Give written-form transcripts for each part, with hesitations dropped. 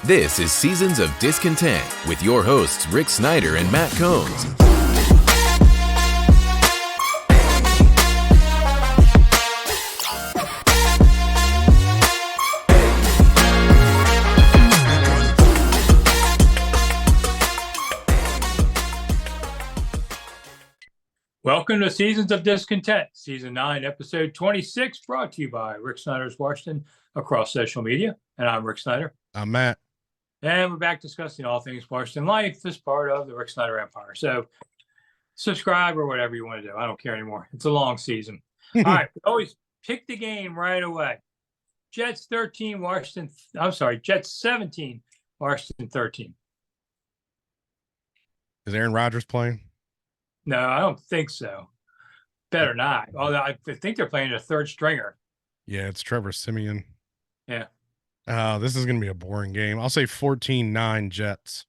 This is Seasons of Discontent with your hosts Rick Snyder and Matt Combs. Welcome to Seasons of Discontent, Season 9, Episode 26, brought to you by Rick Snyder's Washington across social media. And I'm Rick Snyder. I'm Matt. And we're back discussing all things Washington life as part of the Rick Snyder Empire. So subscribe or whatever you want to do. I don't care anymore. It's a long season. All right. We always pick the game right away. Jets 17, Washington 13. Is Aaron Rodgers playing? No, I don't think so. Better not. Although I think they're playing a third stringer. Yeah, it's Trevor Siemian. Yeah. This is going to be a boring game. I'll say 14-9 Jets.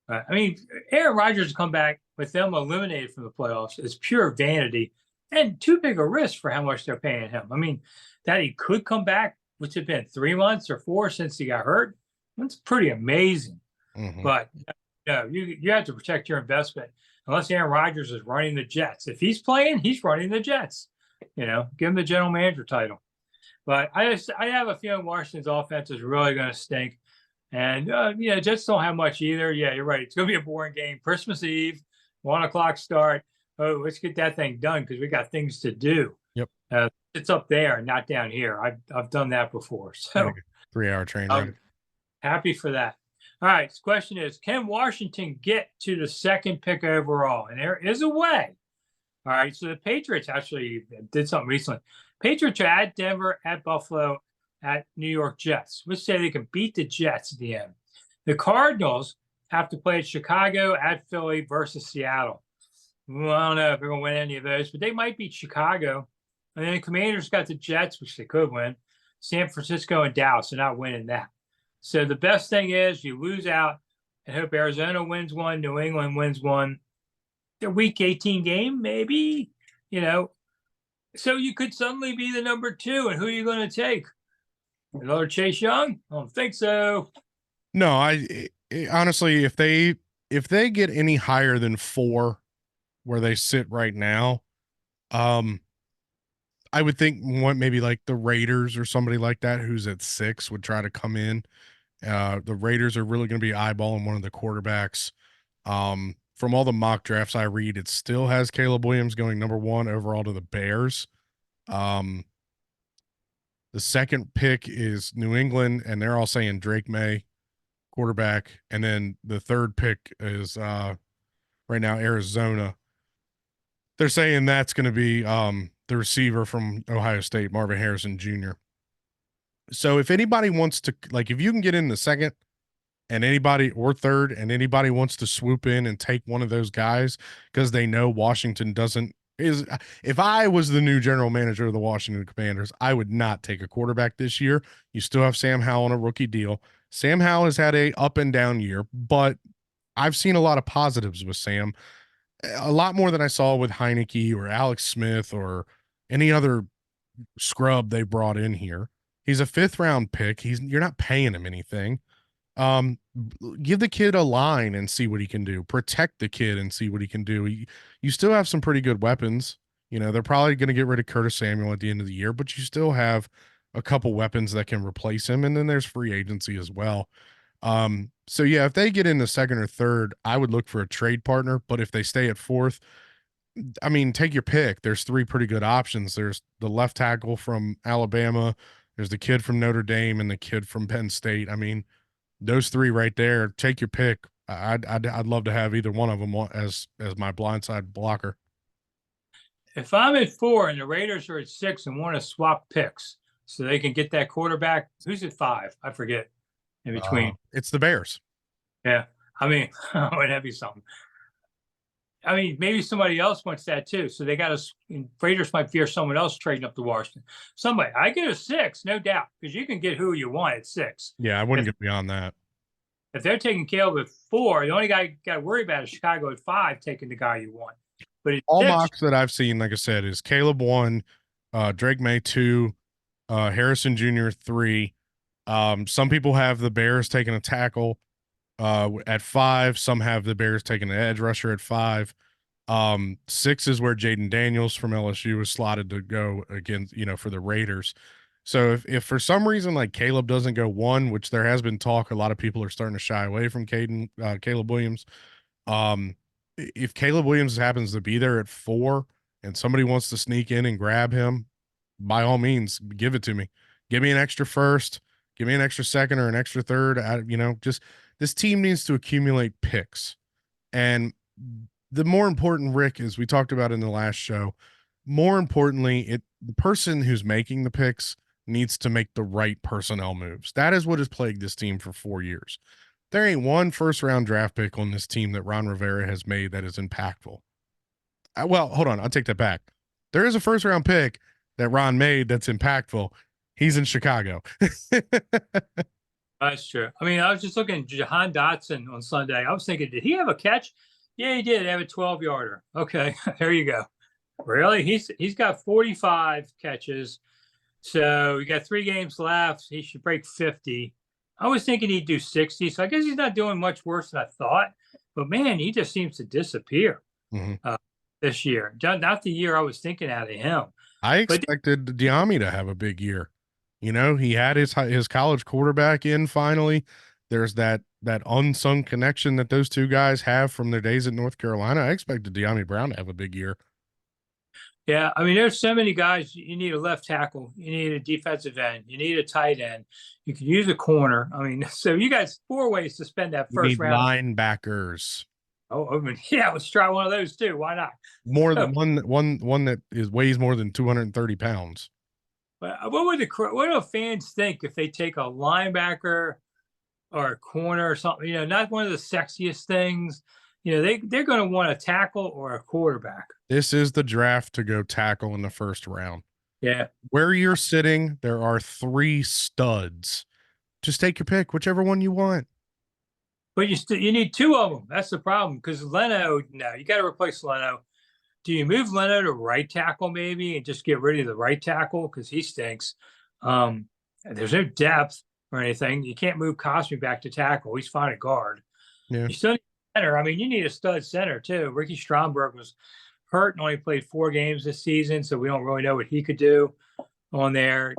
I mean, Aaron Rodgers has come back with them eliminated from the playoffs. It's pure vanity and too big a risk for how much they're paying him. I mean, that he could come back, which had been 3 months or 4 since he got hurt. That's pretty amazing. Mm-hmm. But you have to protect your investment. Unless Aaron Rodgers is running the Jets. If he's playing, he's running the Jets. Give him the general manager title. But I have a feeling Washington's offense is really going to stink. And, Jets don't have much either. Yeah, you're right. It's going to be a boring game. Christmas Eve, 1 o'clock start. Oh, let's get that thing done because we got things to do. Yep. It's up there, not down here. I've done that before. So 3-hour train I'm ride. happy for that. All right. The question is, can Washington get to the second pick overall? And there is a way. All right. So the Patriots actually did something recently. Patriots are at Denver, at Buffalo, at New York Jets, which say they can beat the Jets at the end. The Cardinals have to play at Chicago, at Philly versus Seattle. Well, I don't know if they're going to win any of those, but they might beat Chicago. And then the Commanders got the Jets, which they could win. San Francisco and Dallas are not winning that. So the best thing is you lose out and hope Arizona wins one, New England wins one. Their week 18 game, maybe, So you could suddenly be the number 2, and who are you going to take? Another Chase Young? I don't think so. No, honestly, if they get any higher than 4 where they sit right now, I would think maybe like the Raiders or somebody like that who's at 6 would try to come in. The Raiders are really going to be eyeballing one of the quarterbacks. From all the mock drafts I read, it still has Caleb Williams going number 1 overall to the Bears. The second pick is New England, and they're all saying Drake May, quarterback. And then the third pick is right now Arizona. They're saying that's going to be the receiver from Ohio State, Marvin Harrison Jr. So if anybody wants to, if you can get in the second and anybody or third and anybody wants to swoop in and take one of those guys because they know Washington if I was the new general manager of the Washington Commanders, I would not take a quarterback this year. You still have Sam Howell on a rookie deal. Sam Howell has had a up and down year, but I've seen a lot of positives with Sam. A lot more than I saw with Heineke or Alex Smith or any other scrub they brought in here. He's a 5th-round pick. You're not paying him anything. Give the kid a line and see what he can do. Protect the kid and see what he can do. You still have some pretty good weapons. They're probably going to get rid of Curtis Samuel at the end of the year, but you still have a couple weapons that can replace him. And then there's free agency as well. So yeah, if they get in the second or third, I would look for a trade partner, but if they stay at 4th, I mean, take your pick. There's 3 pretty good options. There's the left tackle from Alabama. There's the kid from Notre Dame and the kid from Penn State. I mean, those 3 right there, take your pick. I'd love to have either one of them as my blindside blocker. If I'm at 4 and the Raiders are at 6 and want to swap picks so they can get that quarterback, who's at 5? I forget. In between. It's the Bears. Yeah. I mean, would that be something? I mean, maybe somebody else wants that too. So they got Raiders might fear someone else trading up to Washington. Somebody, I get a 6, no doubt, because you can get who you want at 6. Yeah, I wouldn't get beyond that. If they're taking Caleb at 4, the only guy you got to worry about is Chicago at 5 taking the guy you want. But all mocks that I've seen, like I said, is Caleb 1, Drake May 2, Harrison Jr. 3, Some people have the Bears taking a tackle at 5. Some have the Bears taking an edge rusher at 5. 6 is where Jaden Daniels from LSU was slotted to go against, for the Raiders. So if for some reason like Caleb doesn't go 1, which there has been talk, a lot of people are starting to shy away from Caleb Williams. If Caleb Williams happens to be there at 4 and somebody wants to sneak in and grab him, by all means, give it to me. Give me an extra first, give me an extra second or an extra third. Just this team needs to accumulate picks. And the more important, Rick, as we talked about in the last show, more importantly, the person who's making the picks needs to make the right personnel moves. That is what has plagued this team for 4 years. There ain't one first-round draft pick on this team that Ron Rivera has made that is impactful. Well, hold on. I'll take that back. There is a first-round pick that Ron made that's impactful. He's in Chicago. That's true. I mean, I was just looking at Jahan Dotson on Sunday. I was thinking, did he have a catch? Yeah, he did have a 12-yarder. Okay, there you go. Really? He's got 45 catches. So you got 3 games left. He should break 50. I was thinking he'd do 60. So I guess he's not doing much worse than I thought. But man, he just seems to disappear this year. Not the year I was thinking out of him. I expected Diami to have a big year. He had his college quarterback in finally. There's that unsung connection that those two guys have from their days at North Carolina. I expected Diami Brown to have a big year. Yeah, I mean, there's so many guys. You need a left tackle. You need a defensive end. You need a tight end. You can use a corner. I mean, so you got 4 ways to spend that first round. Linebackers. Oh, I mean, yeah, let's try one of those too. Why not? More than one that weighs more than 230 pounds. But what do fans think if they take a linebacker or a corner or something? Not one of the sexiest things. They're going to want a tackle or a quarterback. This is the draft to go tackle in the first round. Yeah. Where you're sitting, there are 3 studs. Just take your pick, whichever one you want. But you need 2 of them. That's the problem. Because Leno, no, you got to replace Leno. Do you move Leno to right tackle maybe and just get rid of the right tackle because he stinks? There's no depth or anything. You can't move Cosme back to tackle. He's fine at guard. Yeah. You still need a center. I mean, you need a stud center too. Ricky Stromberg was hurt and only played 4 games this season, so we don't really know what he could do on there.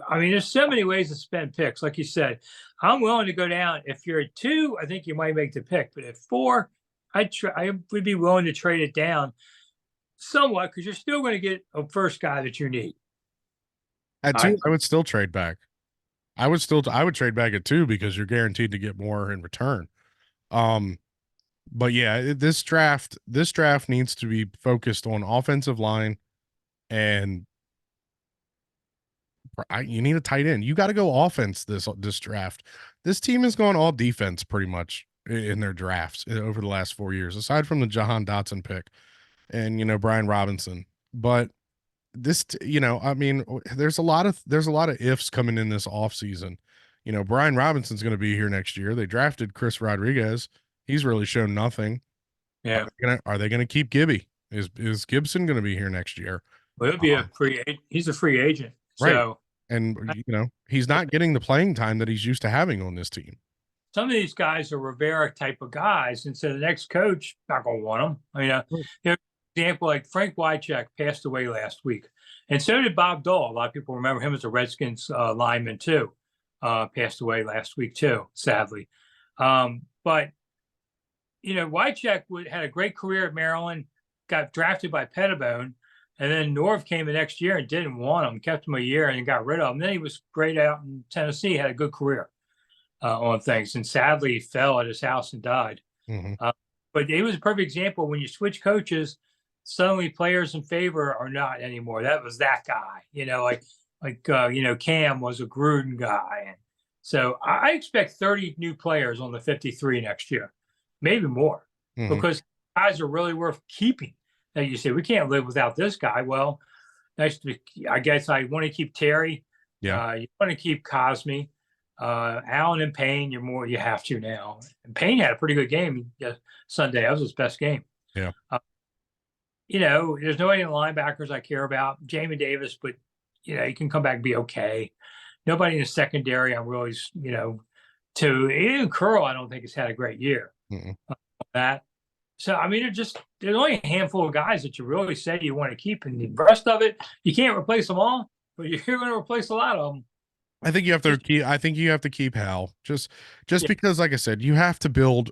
I mean, there's so many ways to spend picks. Like you said, I'm willing to go down. If you're at 2, I think you might make the pick. But at 4, I would be willing to trade it down somewhat because you're still going to get a first guy that you need. At 2, I would still trade back. I would trade back at 2 because you're guaranteed to get more in return. But yeah, this draft needs to be focused on offensive line, and you need a tight end. You got to go offense this draft. This team has gone all defense pretty much in their drafts over the last 4 years, aside from the Jahan Dotson pick and Brian Robinson. But this, I mean, there's a lot of ifs coming in this offseason. Brian Robinson's going to be here next year. They drafted Chris Rodriguez. He's really shown nothing. Yeah. Are they going to keep Gibby? Is Gibson going to be here next year? Well, he'll be a free agent. He's a free agent. Right. So, and he's not getting the playing time that he's used to having on this team. Some of these guys are Rivera type of guys, and so the next coach not going to want them. Example, like Frank Wycheck passed away last week, and so did Bob Dole. A lot of people remember him as a Redskins lineman too. Passed away last week too, sadly. But Wycheck had a great career at Maryland, got drafted by Pettibone, and then Norv came the next year and didn't want him, kept him a year and got rid of him. Then he was great out in Tennessee, had a good career on things, and sadly he fell at his house and died. Mm-hmm. But it was a perfect example. When you switch coaches, suddenly players in favor are not anymore. That was that guy, Cam was a Gruden guy. And so I expect 30 new players on the 53 next year, maybe more, because guys are really worth keeping. That you say, we can't live without this guy. Well, I guess I want to keep Terry. Yeah. You want to keep Cosme. Allen and Payne, you have to now. And Payne had a pretty good game Sunday. That was his best game. Yeah. There's nobody in the linebackers I care about. Jamin Davis, but he can come back and be okay. nobody in the secondary. I'm really, to even Curl, I don't think has had a great year. Mm-mm. That. So, I mean, there's only a handful of guys that you really say you want to keep, and the rest of it, you can't replace them all, but you're going to replace a lot of them. I think you have to keep. I think you have to keep Hal just Yeah. because, like I said, you have to build.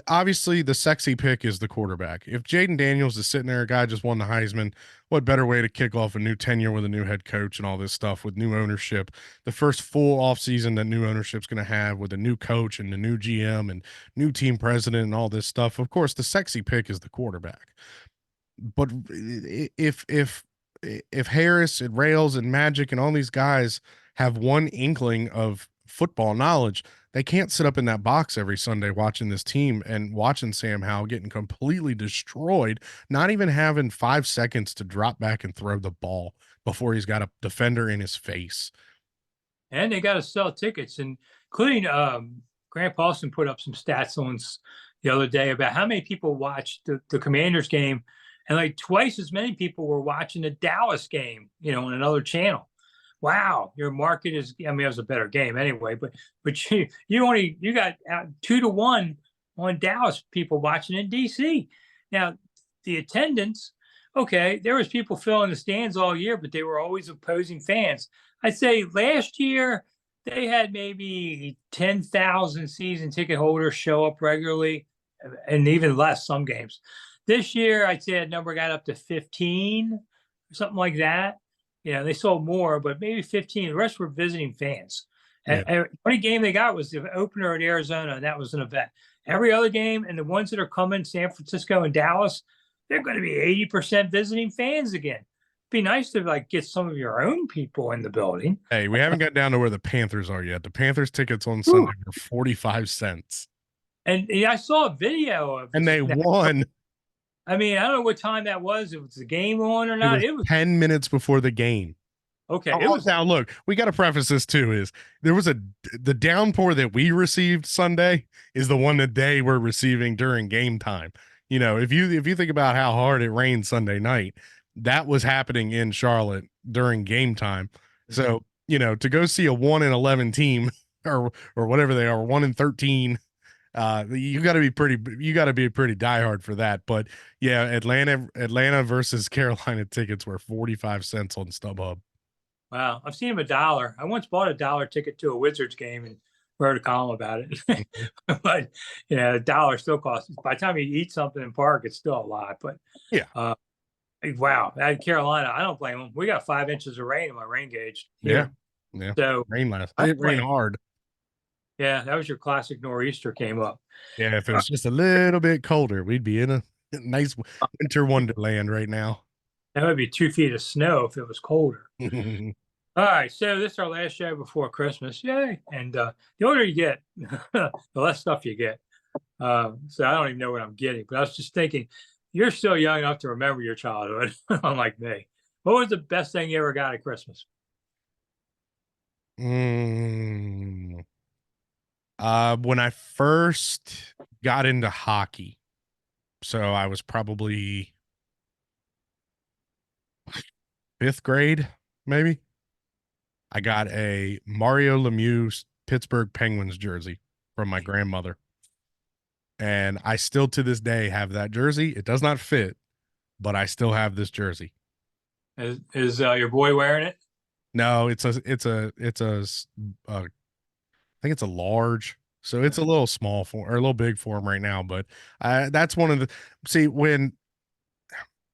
Obviously, the sexy pick is the quarterback. If Jaden Daniels is sitting there, a guy just won the Heisman. What better way to kick off a new tenure with a new head coach and all this stuff with new ownership? The first full offseason that new ownership's going to have with a new coach and a new GM and new team president and all this stuff. Of course, the sexy pick is the quarterback. But if Harris and Rails and Magic and all these guys have one inkling of football knowledge, they can't sit up in that box every Sunday watching this team and watching Sam Howell getting completely destroyed, not even having 5 seconds to drop back and throw the ball before he's got a defender in his face. And they got to sell tickets, and including Grant Paulson put up some stats on the other day about how many people watched the Commanders game, and like twice as many people were watching the Dallas game, on another channel. Wow, your market is. I mean, it was a better game anyway, but you got 2-1 on Dallas people watching in DC. Now, the attendance, okay, there was people filling the stands all year, but they were always opposing fans. I'd say last year they had maybe 10,000 season ticket holders show up regularly, and even less some games. This year, I'd say that number got up to 15, something like that. They sold more, but maybe 15. The rest were visiting fans. Yeah. And the only game they got was the opener at Arizona, and that was an event. Every other game, and the ones that are coming, San Francisco and Dallas, they're going to be 80% visiting fans again. Be nice to get some of your own people in the building. Hey, we haven't got down to where the Panthers are yet. The Panthers tickets on Sunday were 45 cents. And I saw a video of and they won. I mean, I don't know what time that was. If it was the game on or not. It was 10 minutes before the game. Okay. Now look, we got to preface this too, is there was the downpour that we received Sunday is the one that they were receiving during game time. If you think about how hard it rained Sunday night, that was happening in Charlotte during game time. So, to go see a 1-11 team or whatever they are, 1-13, you got to be pretty diehard for that. But yeah, Atlanta versus Carolina tickets were 45 cents on StubHub. Wow. I've seen them $1. I once bought a $1 ticket to a Wizards game and wrote a column about it. But $1 still costs. By the time you eat something in park, it's still a lot. But yeah. Wow. At Carolina, I don't blame them. We got 5 inches of rain in my rain gauge here. Yeah. So it rained hard. Yeah, that was your classic nor'easter came up. Yeah, if it was just a little bit colder, we'd be in a nice winter wonderland right now. That would be 2 feet of snow if it was colder. All right, so this is our last show before Christmas. Yay. And the older you get, the less stuff you get. So I don't even know what I'm getting, but I was just thinking, you're still young enough to remember your childhood, unlike me. What was the best thing you ever got at Christmas? When I first got into hockey, so I was probably 5th grade, maybe. I got a Mario Lemieux Pittsburgh Penguins jersey from my grandmother. And I still to this day have that jersey. It does not fit, but I still have this jersey. Is your boy wearing it? No, I think it's a large. So it's a little small for, or a little big for him right now. But that's one of the, see, when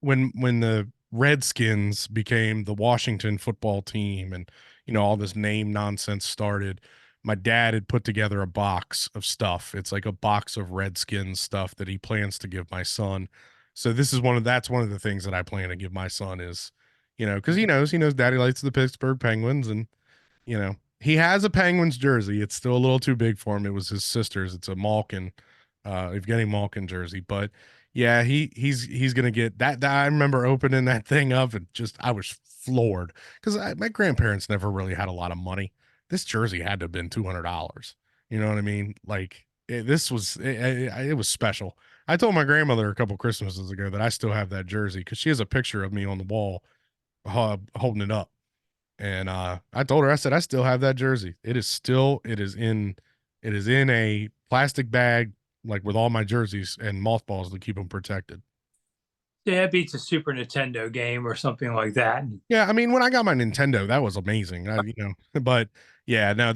the Redskins became the Washington football team and, all this name nonsense started, my dad had put together a box of stuff. It's like a box of Redskins stuff that he plans to give my son. So that's one of the things that I plan to give my son is, because he knows daddy likes the Pittsburgh Penguins, and, he has a Penguins jersey. It's still a little too big for him. It was his sister's. It's a Malkin, Evgeny Malkin jersey. But yeah, he's gonna get that. I remember opening that thing up and I was floored because my grandparents never really had a lot of money. This jersey had to have been $200. You know what I mean? Like it was special. I told my grandmother a couple Christmases ago that I still have that jersey because she has a picture of me on the wall holding it up. And I told her, I said, I still have that jersey. It is in a plastic bag, like with all my jerseys and mothballs to keep them protected. Yeah, it beats a Super Nintendo game or something like that. Yeah, I mean, when I got my Nintendo, that was amazing. But yeah, no,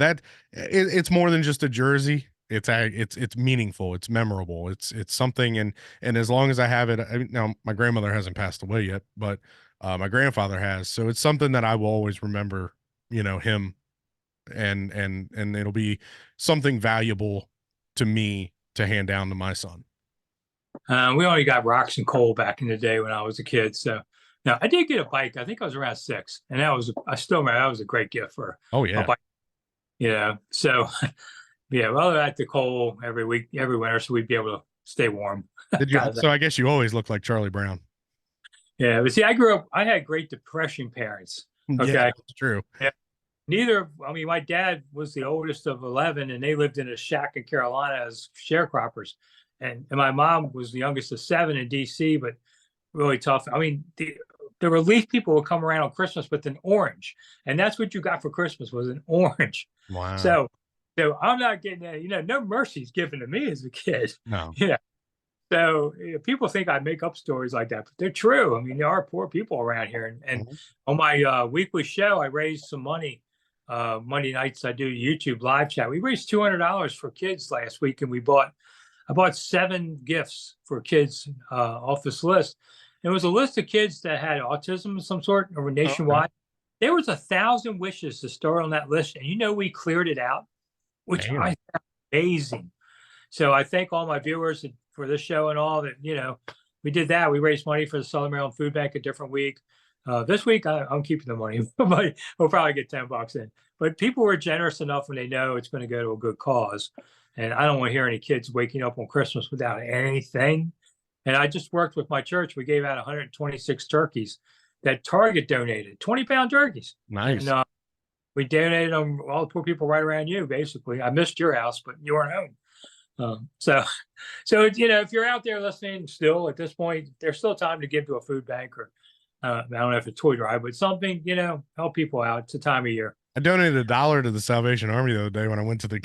it's more than just a jersey. It's meaningful. It's memorable. It's something, and as long as I have it, now my grandmother hasn't passed away yet, but my grandfather has, so it's something that I will always remember. Him, and it'll be something valuable to me to hand down to my son. We only got rocks and coal back in the day when I was a kid. So now I did get a bike. I think I was around 6, and I still remember that was a great gift for Oh a yeah. bike. So yeah, well, I had the coal every week, every winter, so we'd be able to stay warm. Did you? So I guess you always look like Charlie Brown. Yeah, but see, I had Great Depression parents. Okay. Yeah, that's true. Yeah. My dad was the oldest of 11, and they lived in a shack in Carolina as sharecroppers. And my mom was the youngest of 7 in DC, but really tough. I mean, the relief people would come around on Christmas with an orange, and that's what you got for Christmas was an orange. Wow. So I'm not getting that, no mercy's given to me as a kid. No. Yeah. So people think I make up stories like that, but they're true. I mean, there are poor people around here. And on my weekly show, I raised some money. Monday nights, I do YouTube live chat. We raised $200 for kids last week, and I bought 7 gifts for kids off this list. It was a list of kids that had autism of some sort or nationwide. Okay. There was 1,000 wishes to start on that list, and we cleared it out, which I found amazing. So I thank all my viewers for this show and all that, we did that. We raised money for the Southern Maryland Food Bank a different week. This week, I'm keeping the money, but we'll probably get $10 in. But people were generous enough when they know it's going to go to a good cause. And I don't want to hear any kids waking up on Christmas without anything. And I just worked with my church. We gave out 126 turkeys that Target donated, 20-pound turkeys. Nice. And we donated them all the poor people right around you, basically. I missed your house, but you weren't home. So if you're out there listening still at this point, there's still time to give to a food bank or I don't know if it's a toy drive, but something, help people out. It's a time of year. I donated $1 to the Salvation Army the other day when I went to the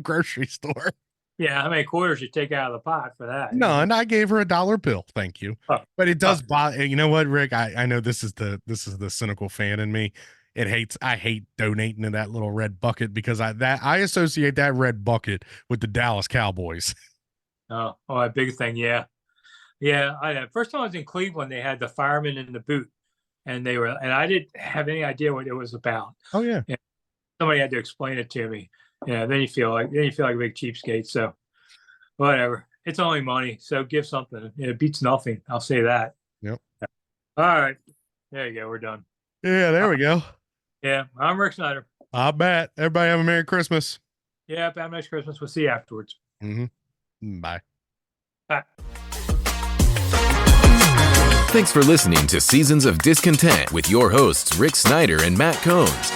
grocery store. Yeah, how many quarters you take out of the pot for that? No, and I gave her $1 bill. Thank you. But it does bother. You know what, Rick? I know this is the cynical fan in me. I hate donating to that little red bucket because I associate that red bucket with the Dallas Cowboys. Oh, a big thing, yeah. Yeah, first time I was in Cleveland, they had the firemen in the boot, and I didn't have any idea what it was about. Oh yeah, and somebody had to explain it to me. Then you feel like a big cheapskate. So whatever, it's only money, so give something. It beats nothing. I'll say that. Yep. All right, there you go. We're done. Yeah, there we go. Yeah, I'm Rick Snyder. I bet. Everybody have a Merry Christmas. Yeah, have a nice Christmas. We'll see you afterwards. Bye. Bye. Thanks for listening to Seasons of Discontent with your hosts, Rick Snyder and Matt Combs.